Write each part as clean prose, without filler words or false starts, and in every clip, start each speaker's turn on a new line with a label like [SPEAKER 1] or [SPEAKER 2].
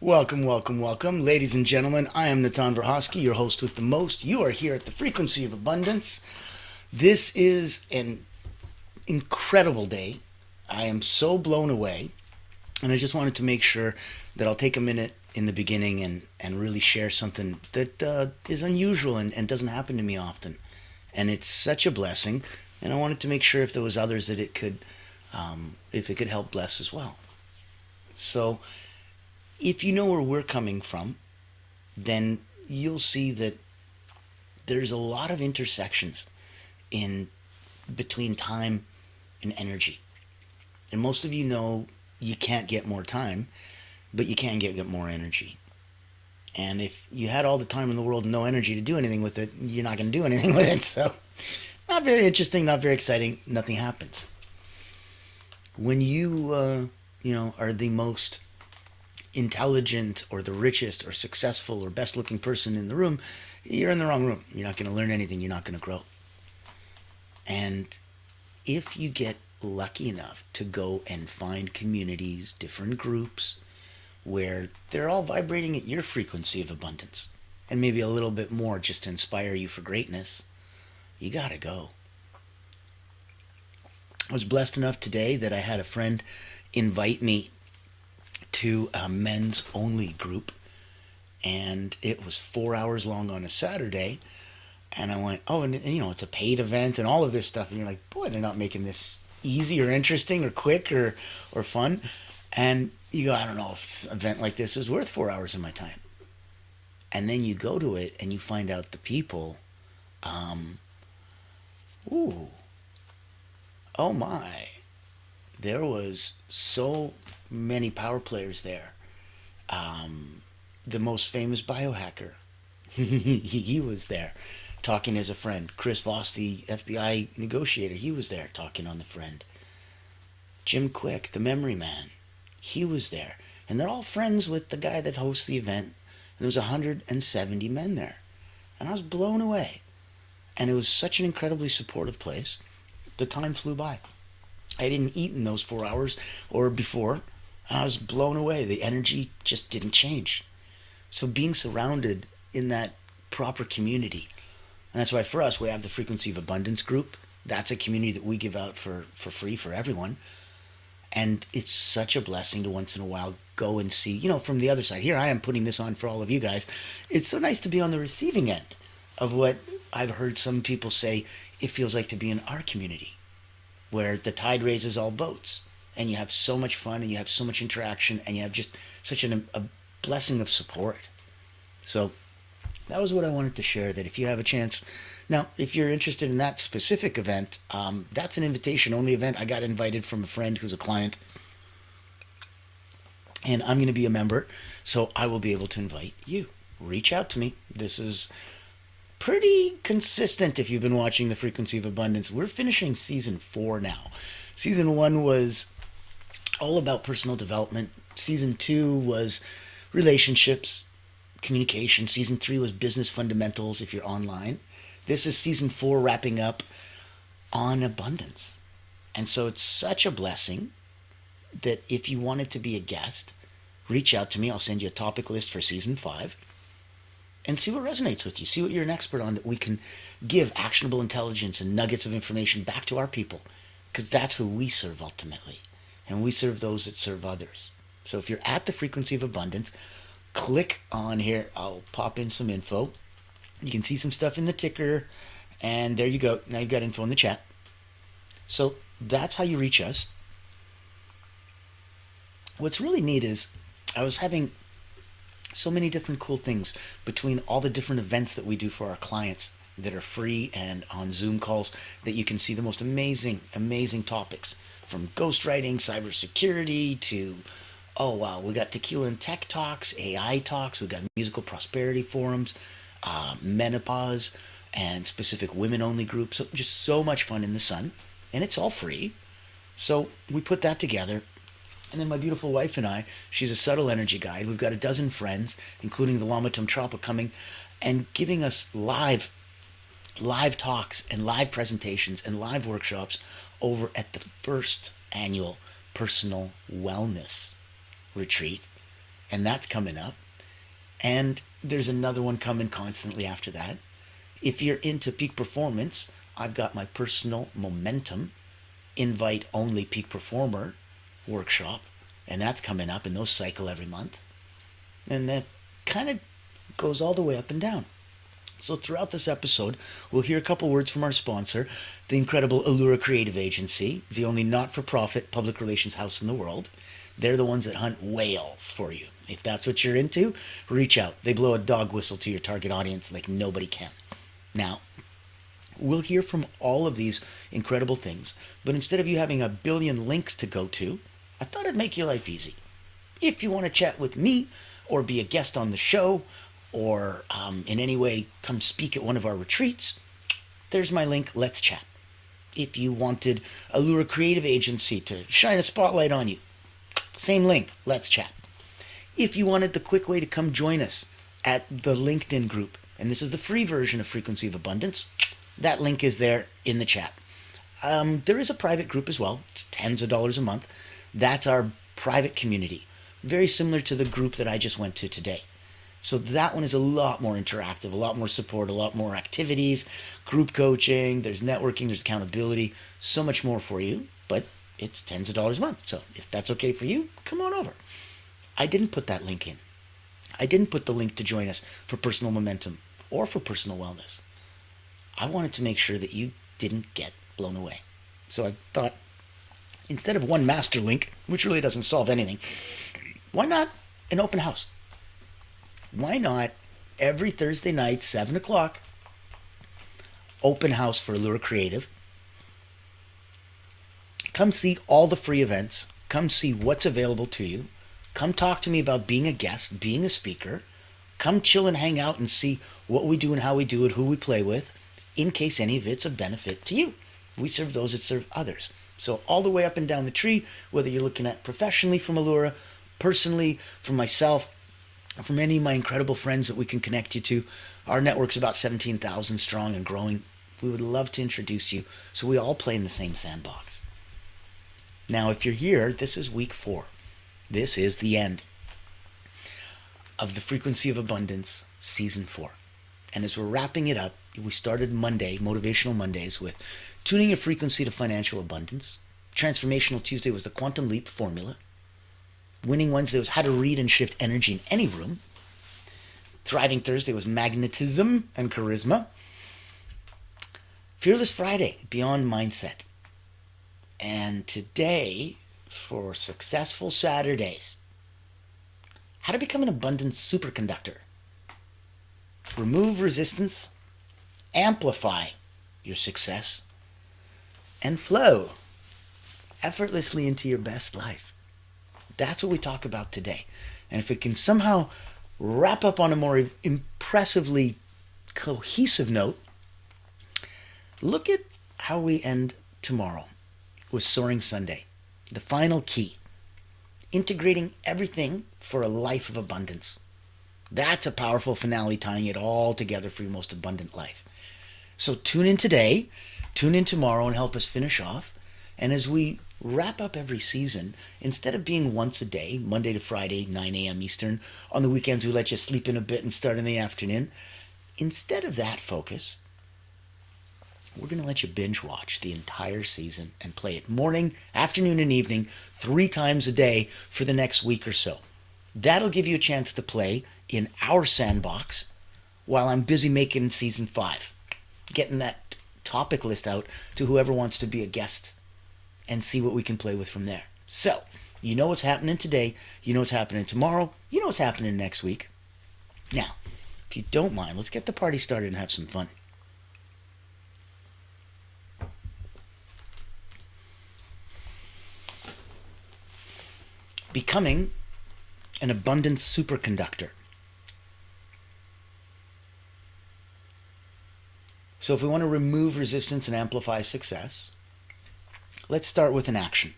[SPEAKER 1] Welcome, welcome, welcome. Ladies and gentlemen, I am 𝗕𝗲𝗿𝗂𝗃, your host with the most. You are here at the Frequency of Abundance. This is an incredible day. I am so blown away. And I just wanted to make sure that I'll take a minute in the beginning and really share something that is unusual and doesn't happen to me often. And it's such a blessing. And I wanted to make sure if there was others that if it could help bless as well. So, if you know where we're coming from, then you'll see that there's a lot of intersections in between time and energy. And most of you know you can't get more time, but you can get more energy. And if you had all the time in the world and no energy to do anything with it, you're not going to do anything with it. So, not very interesting, not very exciting, nothing happens. When you are the most intelligent or the richest or successful or best looking person in the room, you're in the wrong room. You're not going to learn anything. You're not going to grow. And if you get lucky enough to go and find communities, different groups, where they're all vibrating at your frequency of abundance, and maybe a little bit more just to inspire you for greatness, you got to go. I was blessed enough today that I had a friend invite me to a men's only group, and it was 4 hours long on a Saturday. And I went, oh, and it's a paid event and all of this stuff, and you're like, boy, they're not making this easy or interesting or quick or fun. And you go, I don't know if an event like this is worth 4 hours of my time. And then you go to it and you find out the people, oh my, there was so many power players there. The most famous biohacker, he was there talking as a friend. 𝗕𝗲𝗃, the FBI negotiator, he was there talking on the friend. Jim Quick, the memory man, he was there. And they're all friends with the guy that hosts the event. And there was 170 men there. And I was blown away. And it was such an incredibly supportive place. The time flew by. I didn't eat in those 4 hours or before. And I was blown away. The energy just didn't change. So being surrounded in that proper community, and that's why for us we have the Frequency of Abundance group. That's a community that we give out for free for everyone. And it's such a blessing to once in a while go and see, from the other side. Here I am putting this on for all of you guys. It's so nice to be on the receiving end of what I've heard some people say it feels like to be in our community, where the tide raises all boats. And you have so much fun, and you have so much interaction, and you have just such a blessing of support. So that was what I wanted to share, that if you have a chance. Now, if you're interested in that specific event, that's an invitation-only event. I got invited from a friend who's a client, and I'm going to be a member, so I will be able to invite you. Reach out to me. This is pretty consistent if you've been watching the Frequency of Abundance. We're finishing season 4 now. Season 1 was all about personal development. Season 2 was relationships, communication. Season 3 was business fundamentals if you're online. This is season 4 wrapping up on abundance. And so it's such a blessing that if you wanted to be a guest, reach out to me. I'll send you a topic list for season 5 and see what resonates with you. See what you're an expert on, that we can give actionable intelligence and nuggets of information back to our people, because that's who we serve ultimately. And we serve those that serve others. So if you're at the Frequency of Abundance, click on here. I'll pop in some info. You can see some stuff in the ticker. And there you go. Now you've got info in the chat. So that's how you reach us. What's really neat is I was having so many different cool things between all the different events that we do for our clients that are free and on Zoom calls, that you can see the most amazing, amazing topics, from ghostwriting, cybersecurity, to, oh wow, we got tequila and tech talks, AI talks, we got musical prosperity forums, menopause, and specific women-only groups. So just so much fun in the sun, and it's all free. So we put that together. And then my beautiful wife and I, she's a subtle energy guide. We've got a dozen friends, including the 𝗕𝗲𝗃𝗃𝗃, coming and giving us live talks and live presentations and live workshops over at the first annual personal wellness retreat and that's coming up. And there's another one coming constantly after that. If you're into peak performance, I've got my personal momentum invite only peak performer workshop, and that's coming up, and those cycle every month. And that kind of goes all the way up and down. So throughout this episode, we'll hear a couple words from our sponsor, the incredible Allura creative agency, the only not-for-profit public relations house in the world. They're the ones that hunt whales for you. If that's what you're into, reach out. They blow a dog whistle to your target audience like nobody can. Now, we'll hear from all of these incredible things, but instead of you having a billion links to go to, I thought I'd make your life easy. If you want to chat with me or be a guest on the show or in any way come speak at one of our retreats, there's my link, let's chat. If you wanted Allura Creative Agency to shine a spotlight on you, same link, let's chat. If you wanted the quick way to come join us at the LinkedIn group, and this is the free version of Frequency of Abundance, that link is there in the chat. There is a private group as well. It's tens of dollars a month. That's our private community, very similar to the group that I just went to today. So that one is a lot more interactive, a lot more support, a lot more activities, group coaching, there's networking, there's accountability, so much more for you, but it's tens of dollars a month. So if that's okay for you, come on over. I didn't put that link in. I didn't put the link to join us for personal momentum or for personal wellness. I wanted to make sure that you didn't get blown away. So I thought, instead of one master link, which really doesn't solve anything, why not an open house? Why not every Thursday night, 7 o'clock, open house for Allura Creative? Come see all the free events. Come see what's available to you. Come talk to me about being a guest, being a speaker. Come chill and hang out and see what we do and how we do it, who we play with, in case any of it's a benefit to you. We serve those that serve others. So all the way up and down the tree, whether you're looking at professionally from Allura, personally from myself, from any of my incredible friends that we can connect you to. Our network's about 17,000 strong and growing. We would love to introduce you so we all play in the same sandbox. Now, if you're here, this is week 4. This is the end of the Frequency of Abundance Season 4. And as we're wrapping it up, we started Monday, Motivational Mondays, with tuning your frequency to financial abundance. Transformational Tuesday was the Quantum Leap formula. Winning Wednesday was how to read and shift energy in any room. Thriving Thursday was magnetism and charisma. Fearless Friday, beyond mindset. And today, for successful Saturdays, how to become an abundance superconductor. Remove resistance, amplify your success, and flow effortlessly into your best life. That's what we talk about today. And if it can somehow wrap up on a more impressively cohesive note, look at how we end tomorrow with Soaring Sunday, the final key, integrating everything for a life of abundance. That's a powerful finale, tying it all together for your most abundant life. So tune in today, tune in tomorrow, and help us finish off. And as we wrap up every season, instead of being once a day, Monday to Friday, 9 a.m. Eastern, on the weekends we let you sleep in a bit and start in the afternoon, instead of that focus, we're going to let you binge watch the entire season and play it morning, afternoon, and evening 3 times a day for the next week or so. That'll give you a chance to play in our sandbox while I'm busy making season 5, getting that topic list out to whoever wants to be a guest and see what we can play with from there. So, you know what's happening today, you know what's happening tomorrow, you know what's happening next week. Now, if you don't mind, let's get the party started and have some fun. Becoming an abundance superconductor. So if we want to remove resistance and amplify success, let's start with an action.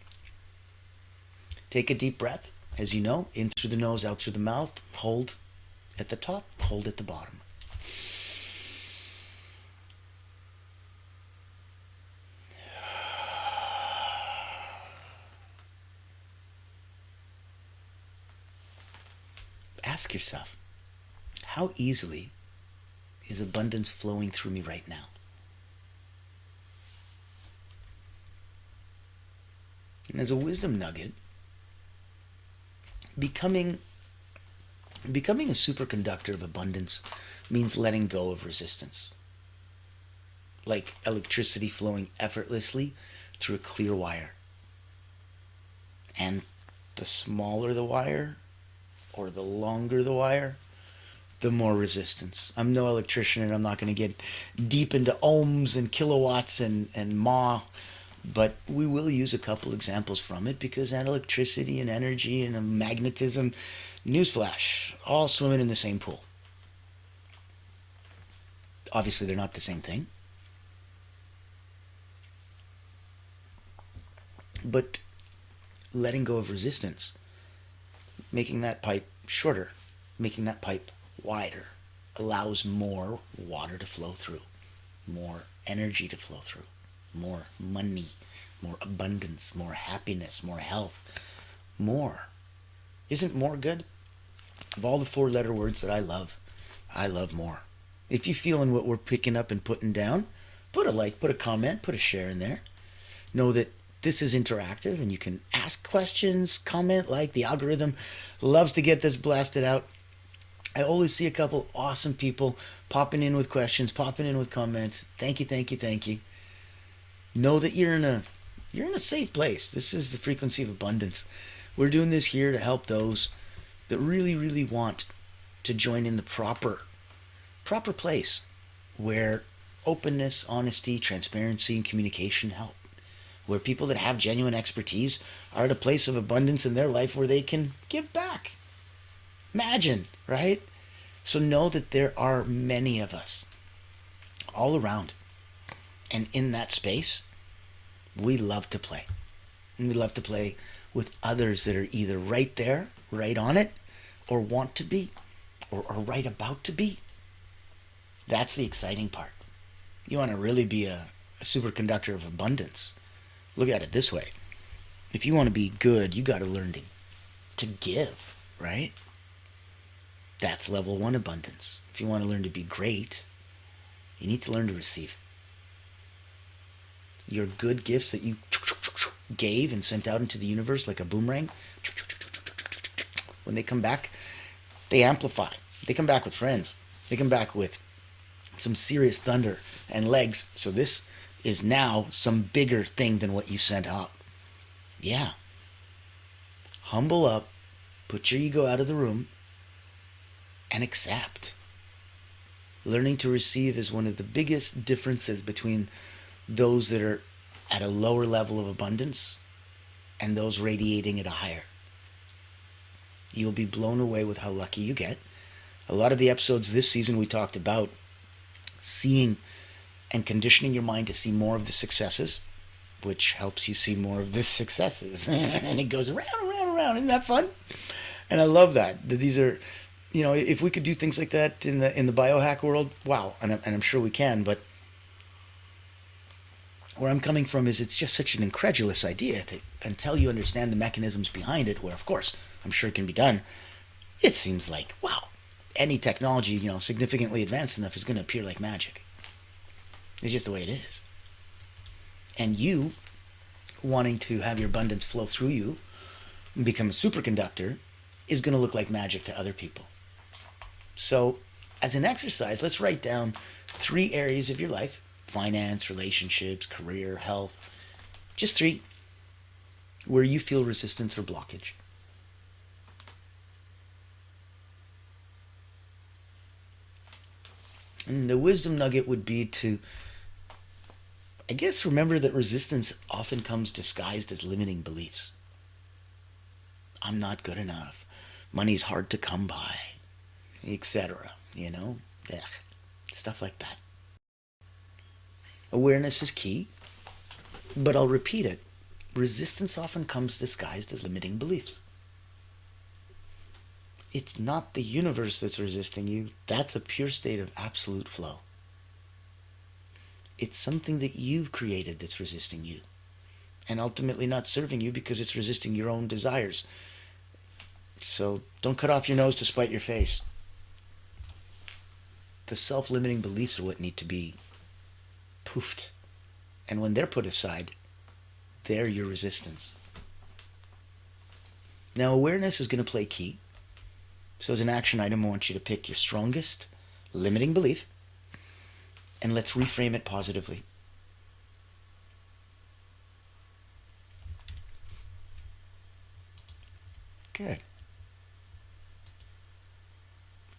[SPEAKER 1] Take a deep breath, as you know, in through the nose, out through the mouth. Hold at the top, hold at the bottom. ask yourself, how easily is abundance flowing through me right now? And as a wisdom nugget, becoming a superconductor of abundance means letting go of resistance. Like electricity flowing effortlessly through a clear wire. And the smaller the wire, or the longer the wire, the more resistance. I'm no electrician and I'm not going to get deep into ohms and kilowatts and mah, but we will use a couple examples from it because electricity and energy and magnetism, newsflash, all swimming in the same pool. Obviously, they're not the same thing. But letting go of resistance, making that pipe shorter, making that pipe wider, allows more water to flow through, more energy to flow through, more money, more abundance, more happiness, more health, more. Isn't more good? Of all the 4-letter words that I love more. If you're feeling what we're picking up and putting down, put a like, put a comment, put a share in there. Know that this is interactive and you can ask questions, comment, like. The algorithm loves to get this blasted out. I always see a couple awesome people popping in with questions, popping in with comments. Thank you, thank you, thank you. Know that you're in a safe place. This is the frequency of abundance. We're doing this here to help those that really, really want to join in the proper place where openness, honesty, transparency, and communication help. Where people that have genuine expertise are at a place of abundance in their life where they can give back. Imagine, right? So know that there are many of us all around. And in that space, we love to play. And we love to play with others that are either right there, right on it, or want to be, or are right about to be. That's the exciting part. You want to really be a superconductor of abundance. Look at it this way. If you want to be good, you got to learn to give, right? That's level 1 abundance. If you want to learn to be great, you need to learn to receive. Your good gifts that you gave and sent out into the universe like a boomerang, when they come back, they amplify. They come back with friends. They come back with some serious thunder and legs. So this is now some bigger thing than what you sent out. Yeah. Humble up, put your ego out of the room, and accept. Learning to receive is one of the biggest differences between those that are at a lower level of abundance and those radiating at a higher. You'll be blown away with how lucky you get. A lot of the episodes this season we talked about seeing and conditioning your mind to see more of the successes, which helps you see more of the successes. And it goes around, around, around. Isn't that fun? And I love that these are, if we could do things like that in the biohack world, wow. And I'm sure we can, but where I'm coming from is it's just such an incredulous idea that until you understand the mechanisms behind it, where of course I'm sure it can be done, it seems like, wow, any technology, significantly advanced enough is going to appear like magic. It's just the way it is. And you wanting to have your abundance flow through you and become a superconductor is going to look like magic to other people. So as an exercise, let's write down 3 areas of your life: finance, relationships, career, health. Just 3 where you feel resistance or blockage. And the wisdom nugget would be to, I guess, remember that resistance often comes disguised as limiting beliefs. I'm not good enough. Money's hard to come by, etc. Stuff like that. Awareness is key, but I'll repeat it. Resistance often comes disguised as limiting beliefs. It's not the universe that's resisting you. That's a pure state of absolute flow. It's something that you've created that's resisting you, and ultimately not serving you because it's resisting your own desires. So don't cut off your nose to spite your face. The self-limiting beliefs are what need to be poofed. And when they're put aside, they're your resistance. Now, awareness is going to play key. So as an action item, I want you to pick your strongest limiting belief, and let's reframe it positively. Good.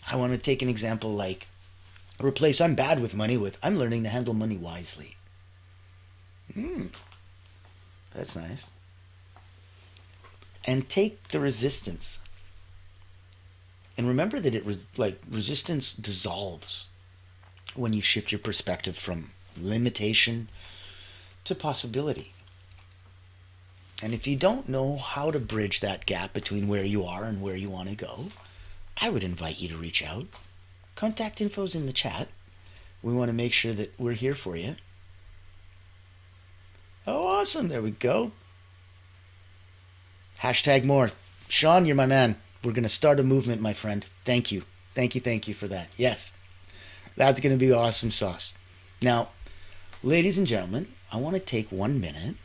[SPEAKER 1] I want to take an example like, replace "I'm bad with money" with "I'm learning to handle money wisely." That's nice. And take the resistance. And remember that resistance dissolves when you shift your perspective from limitation to possibility. And if you don't know how to bridge that gap between where you are and where you want to go, I would invite you to reach out. Contact info's in the chat. We want to make sure that we're here for you. Oh, awesome. There we go. #more. Sean, you're my man. We're going to start a movement, my friend. Thank you. Thank you for that. Yes. That's going to be awesome sauce. Now, ladies and gentlemen, I want to take 1 minute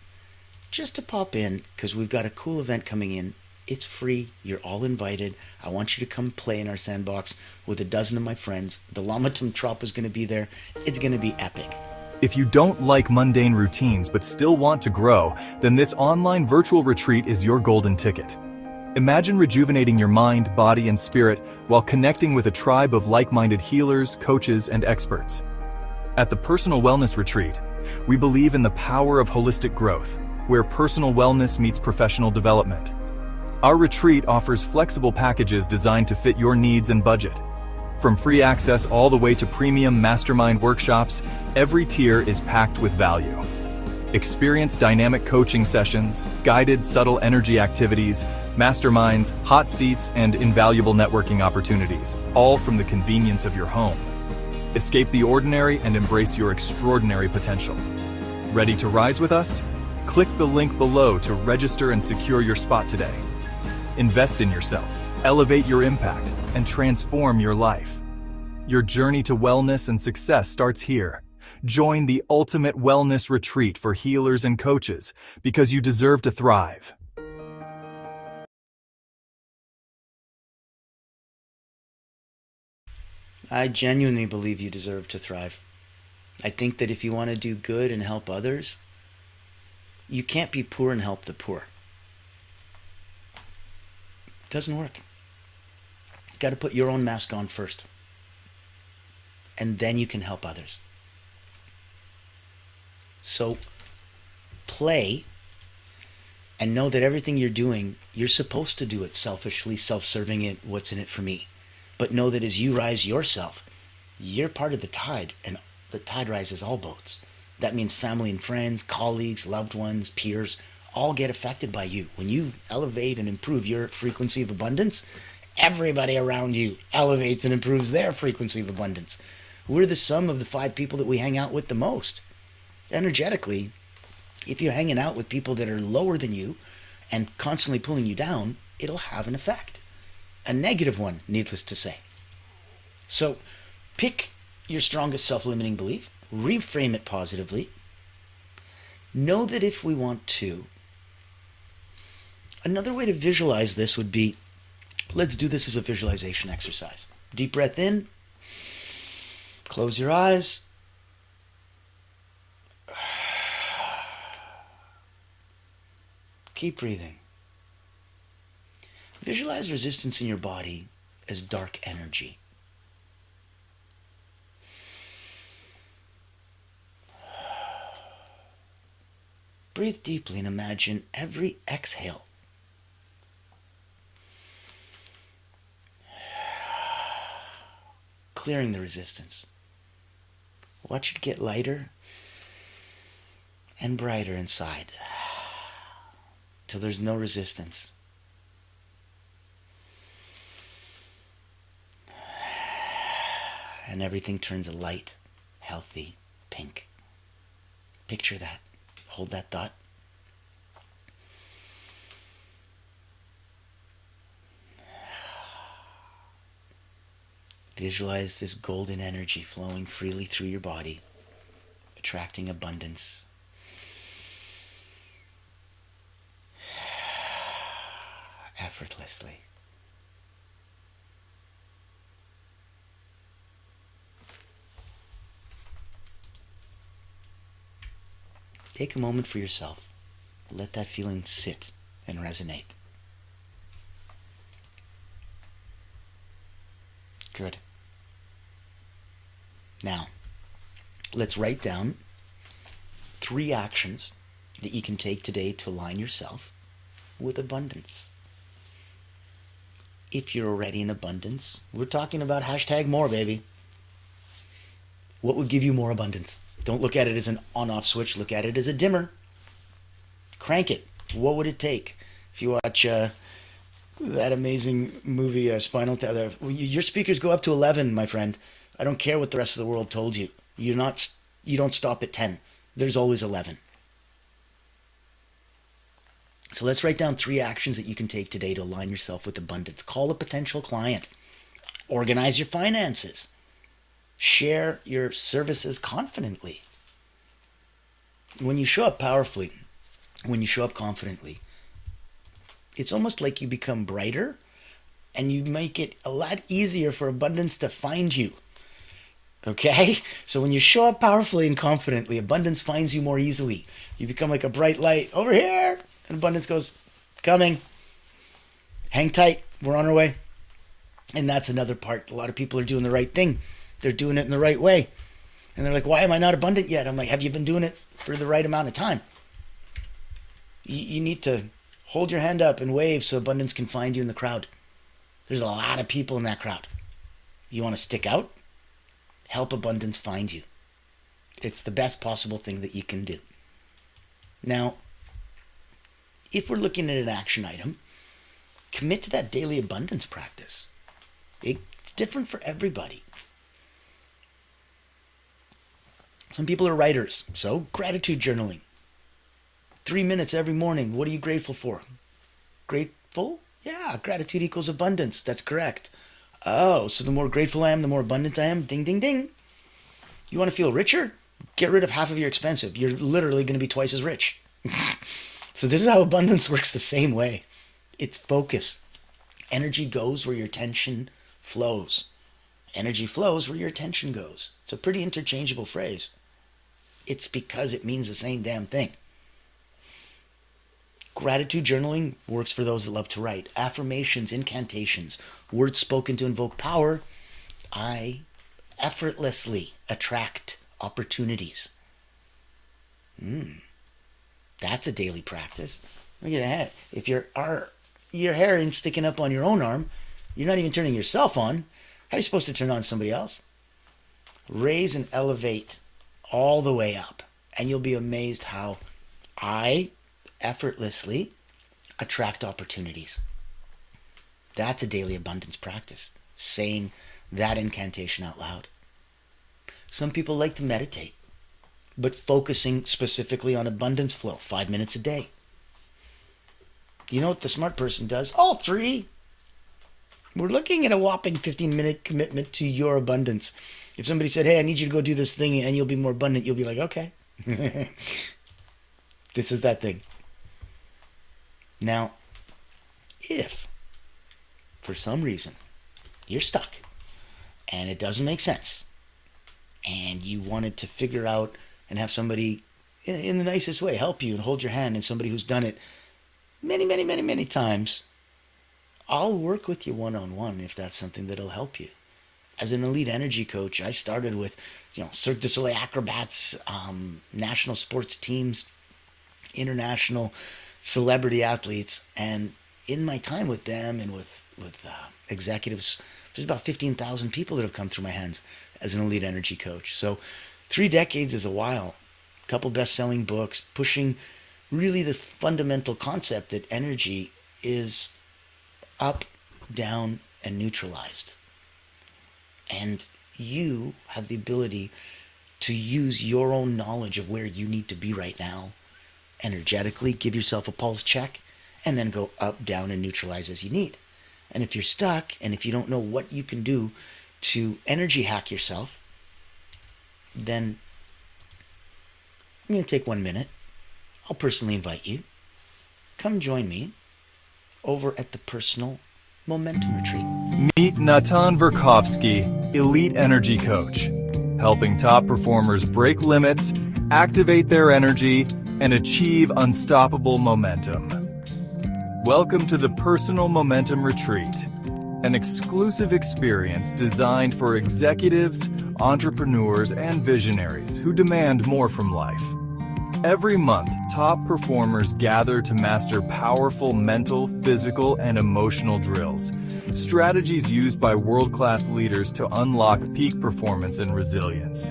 [SPEAKER 1] just to pop in because we've got a cool event coming in. It's free. You're all invited. I want you to come play in our sandbox with a dozen of my friends. The 𝗕𝗲𝗃 is going to be there. It's going to be epic.
[SPEAKER 2] If you don't like mundane routines but still want to grow, then this online virtual retreat is your golden ticket. Imagine rejuvenating your mind, body, and spirit while connecting with a tribe of like-minded healers, coaches, and experts. At the Personal Wellness Retreat, we believe in the power of holistic growth, where personal wellness meets professional development. Our retreat offers flexible packages designed to fit your needs and budget. From free access all the way to premium mastermind workshops, every tier is packed with value. Experience dynamic coaching sessions, guided subtle energy activities, masterminds, hot seats, and invaluable networking opportunities, all from the convenience of your home. Escape the ordinary and embrace your extraordinary potential. Ready to rise with us? Click the link below to register and secure your spot today. Invest in yourself, elevate your impact, and transform your life. Your journey to wellness and success starts here. Join the ultimate wellness retreat for healers and coaches because you deserve to thrive.
[SPEAKER 1] I genuinely believe you deserve to thrive. I think that if you want to do good and help others, you can't be poor and help the poor. It doesn't work. You've got to put your own mask on first. And then you can help others. So play and know that everything you're doing, you're supposed to do it selfishly, self-serving it, what's in it for me. But know that as you rise yourself, you're part of the tide, and the tide rises all boats. That means family and friends, colleagues, loved ones, peers, all get affected by you. When you elevate and improve your frequency of abundance, everybody around you elevates and improves their frequency of abundance. We're the sum of the 5 people that we hang out with the most. Energetically, if you're hanging out with people that are lower than you and constantly pulling you down, it'll have an effect. A negative one, needless to say. So pick your strongest self-limiting belief, reframe it positively. Know that if we want to, another way to visualize this would be, let's do this as a visualization exercise. Deep breath in, close your eyes. Keep breathing. Visualize resistance in your body as dark energy. Breathe deeply and imagine every exhale clearing the resistance. Watch it get lighter and brighter inside till there's no resistance. And everything turns a light, healthy pink. Picture that. Hold that thought. Visualize this golden energy flowing freely through your body, attracting abundance. Effortlessly. Take a moment for yourself. Let that feeling sit and resonate. Good. Now, let's write down 3 actions that you can take today to align yourself with abundance. If you're already in abundance, we're talking about #more, baby. What would give you more abundance? Don't look at it as an on-off switch. Look at it as a dimmer. Crank it. What would it take? If you watch that amazing movie, Spinal Tap, your speakers go up to 11, my friend. I don't care what the rest of the world told you. You don't stop at 10. There's always 11. So let's write down 3 actions that you can take today to align yourself with abundance. Call a potential client. Organize your finances. Share your services confidently. When you show up powerfully, when you show up confidently, it's almost like you become brighter and you make it a lot easier for abundance to find you. Okay? So when you show up powerfully and confidently, abundance finds you more easily. You become like a bright light. Over here! And abundance goes, coming. Hang tight. We're on our way. And that's another part. A lot of people are doing the right thing. They're doing it in the right way. And they're like, why am I not abundant yet? I'm like, have you been doing it for the right amount of time? You need to hold your hand up and wave so abundance can find you in the crowd. There's a lot of people in that crowd. You want to stick out? Help abundance find you. It's the best possible thing that you can do. Now, if we're looking at an action item, commit to that daily abundance practice. It's different for everybody. Some people are writers, so gratitude journaling. 3 minutes every morning. What are you grateful for? Grateful? Yeah, gratitude equals abundance. That's correct. Oh, so the more grateful I am, the more abundant I am. Ding, ding, ding. You want to feel richer? Get rid of half of your expensive. You're literally going to be twice as rich. So this is how abundance works the same way. It's focus. Energy goes where your attention flows. Energy flows where your attention goes. It's a pretty interchangeable phrase. It's because it means the same damn thing. Gratitude journaling works for those that love to write. Affirmations, incantations, words spoken to invoke power. I effortlessly attract opportunities. That's a daily practice. Look at that. If your hair ain't sticking up on your own arm, you're not even turning yourself on. How are you supposed to turn on somebody else? Raise and elevate all the way up. And you'll be amazed how I effortlessly attract opportunities. That's a daily abundance practice. Saying that incantation out loud. Some people like to meditate, but focusing specifically on abundance flow, 5 minutes a day. You know what the smart person does? All 3. We're looking at a whopping 15-minute commitment to your abundance. If somebody said, hey, I need you to go do this thing and you'll be more abundant, you'll be like, okay. This is that thing. Now, if for some reason you're stuck and it doesn't make sense and you wanted to figure out and have somebody in the nicest way help you and hold your hand, and somebody who's done it many times, I'll work with you one-on-one if that's something that'll help you. As an elite energy coach, I started with, Cirque du Soleil acrobats, national sports teams, international celebrity athletes, and in my time with them and with executives, there's about 15,000 people that have come through my hands as an elite energy coach. So 3 decades is a while. A couple best-selling books, pushing really the fundamental concept that energy is up, down, and neutralized. And you have the ability to use your own knowledge of where you need to be right now, energetically, give yourself a pulse check, and then go up, down, and neutralize as you need. And if you're stuck, and if you don't know what you can do to energy hack yourself, then I'm going to take 1 minute. I'll personally invite you. Come join me over at the Personal Momentum Retreat.
[SPEAKER 2] Meet 𝗕𝗲𝗿𝗂𝗿𝗰𝗁𝗍, Elite Energy Coach, helping top performers break limits, activate their energy, and achieve unstoppable momentum. Welcome to the Personal Momentum Retreat, an exclusive experience designed for executives, entrepreneurs, and visionaries who demand more from life. Every month, top performers gather to master powerful mental, physical, and emotional drills, strategies used by world-class leaders to unlock peak performance and resilience.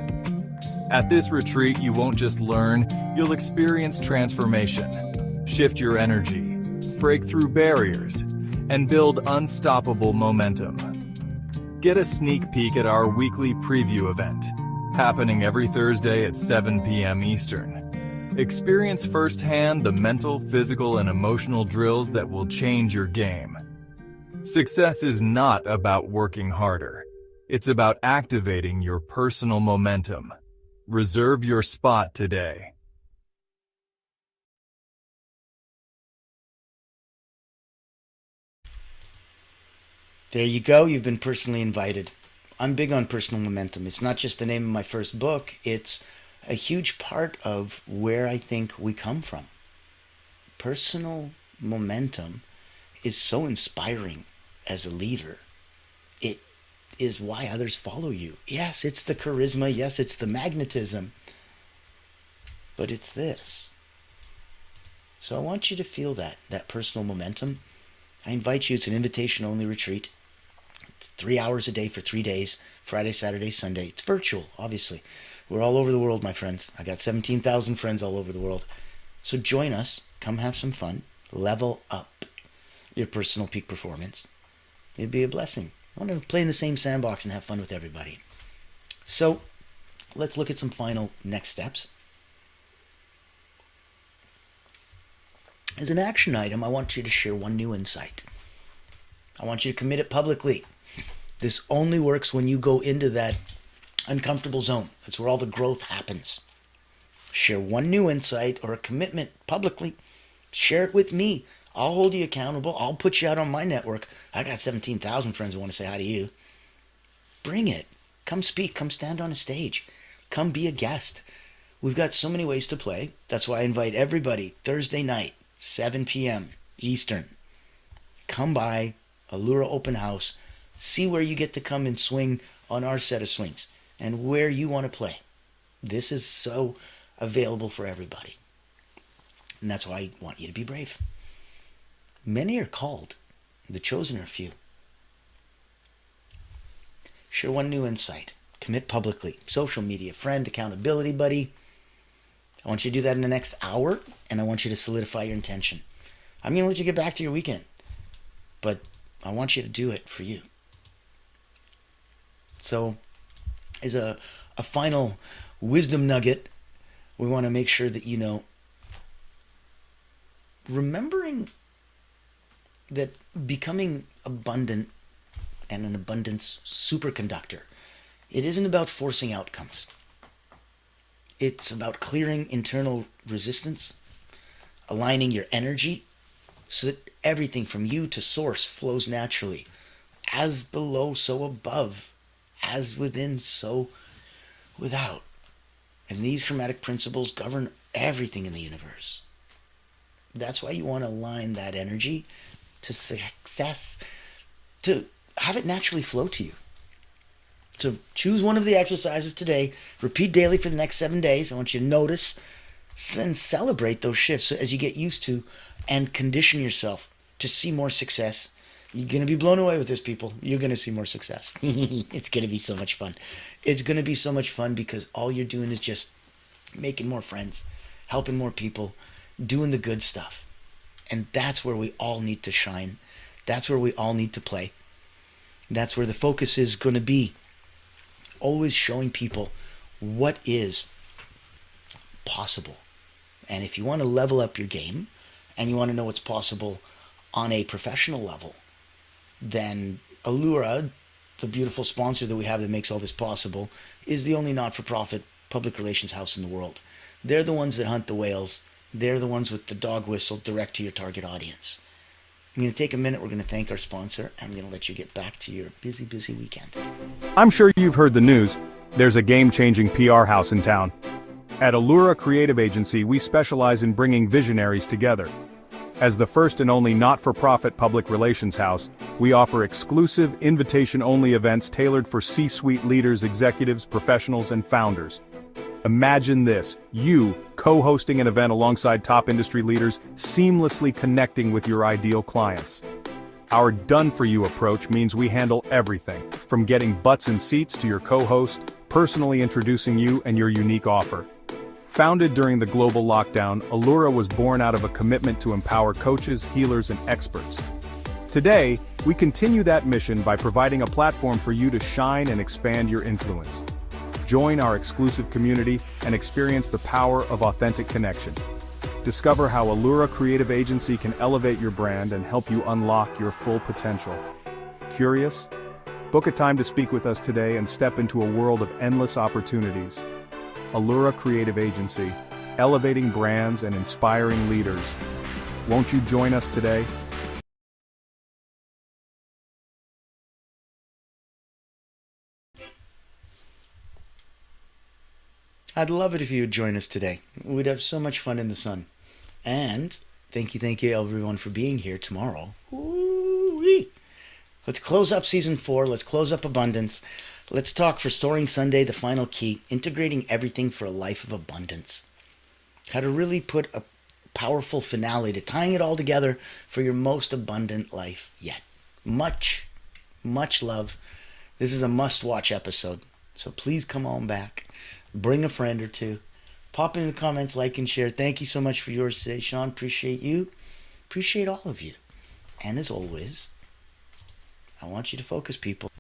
[SPEAKER 2] At this retreat, you won't just learn, you'll experience transformation, shift your energy, break through barriers, and build unstoppable momentum. Get a sneak peek at our weekly preview event, happening every Thursday at 7 p.m. Eastern. Experience firsthand the mental, physical, and emotional drills that will change your game. Success is not about working harder. It's about activating your personal momentum. Reserve your spot today.
[SPEAKER 1] There you go. You've been personally invited. I'm big on personal momentum. It's not just the name of my first book. It's a huge part of where I think we come from. Personal momentum is so inspiring as a leader. It is why others follow you. Yes, it's the charisma. Yes, it's the magnetism. But it's this. So I want you to feel that personal momentum. I invite you. It's an invitation-only retreat. It's 3 hours a day for 3 days, Friday, Saturday, Sunday. It's virtual, obviously. We're all over the world, my friends. I got 17,000 friends all over the world. So join us. Come have some fun. Level up your personal peak performance. It'd be a blessing. I want to play in the same sandbox and have fun with everybody. So let's look at some final next steps. As an action item, I want you to share one new insight. I want you to commit it publicly. This only works when you go into that uncomfortable zone. That's where all the growth happens. Share one new insight or a commitment publicly. Share it with me. I'll hold you accountable. I'll put you out on my network. I got 17,000 friends who want to say hi to you. Bring it. Come speak. Come stand on a stage. Come be a guest. We've got so many ways to play. That's why I invite everybody Thursday night, 7 p.m. Eastern. Come by Allura Open House. See where you get to come and swing on our set of swings and where you want to play. This is so available for everybody. And that's why I want you to be brave. Many are called. The chosen are few. Share one new insight. Commit publicly. Social media, friend, accountability buddy. I want you to do that in the next hour, and I want you to solidify your intention. I'm going to let you get back to your weekend, but I want you to do it for you. So, as a final wisdom nugget, we want to make sure that you know, remembering that becoming abundant and an abundance superconductor, it isn't about forcing outcomes. It's about clearing internal resistance, aligning your energy so that everything from you to source flows naturally. As below, so above. As within, so without. And these chromatic principles govern everything in the universe. That's why you want to align that energy to success, to have it naturally flow to you. So choose one of the exercises today. Repeat daily for the next 7 days. I want you to notice and celebrate those shifts as you get used to and condition yourself to see more success. You're going to be blown away with this, people. You're going to see more success. It's going to be so much fun. It's going to be so much fun because all you're doing is just making more friends, helping more people, doing the good stuff. And that's where we all need to shine. That's where we all need to play. That's where the focus is going to be. Always showing people what is possible. And if you want to level up your game and you want to know what's possible on a professional level, then Allura the beautiful sponsor that we have that makes all this possible, is the only not-for-profit public relations house in the world. They're the ones that hunt the whales. They're the ones with the dog whistle direct to your target audience. I'm going to take a minute. We're going to thank our sponsor, and I'm going to let you get back to your busy, busy weekend.
[SPEAKER 3] I'm sure you've heard the news. There's a game-changing PR house in town. At Allura Creative Agency, we specialize in bringing visionaries together. As the first and only not-for-profit public relations house, we offer exclusive, invitation-only events tailored for C-suite leaders, executives, professionals, and founders. Imagine this, you co-hosting an event alongside top industry leaders, seamlessly connecting with your ideal clients. Our done-for-you approach means we handle everything, from getting butts in seats to your co-host, personally introducing you and your unique offer. Founded during the global lockdown, Allura was born out of a commitment to empower coaches, healers, and experts. Today, we continue that mission by providing a platform for you to shine and expand your influence. Join our exclusive community and experience the power of authentic connection. Discover how Allura Creative Agency can elevate your brand and help you unlock your full potential. Curious? Book a time to speak with us today and step into a world of endless opportunities. Allura Creative Agency, elevating brands and inspiring leaders. Won't you join us today?
[SPEAKER 1] I'd love it if you would join us today. We'd have so much fun in the sun. And thank you everyone for being here tomorrow. Woo-wee. Let's close up season 4. Let's close up abundance. Let's talk for Soaring Sunday, the final key, integrating everything for a life of abundance. How to really put a powerful finale to tying it all together for your most abundant life yet. Much, much love. This is a must-watch episode, so please come on back. Bring a friend or two. Pop in the comments, like and share. Thank you so much for yours today, Sean. Appreciate you. Appreciate all of you. And as always, I want you to focus, people.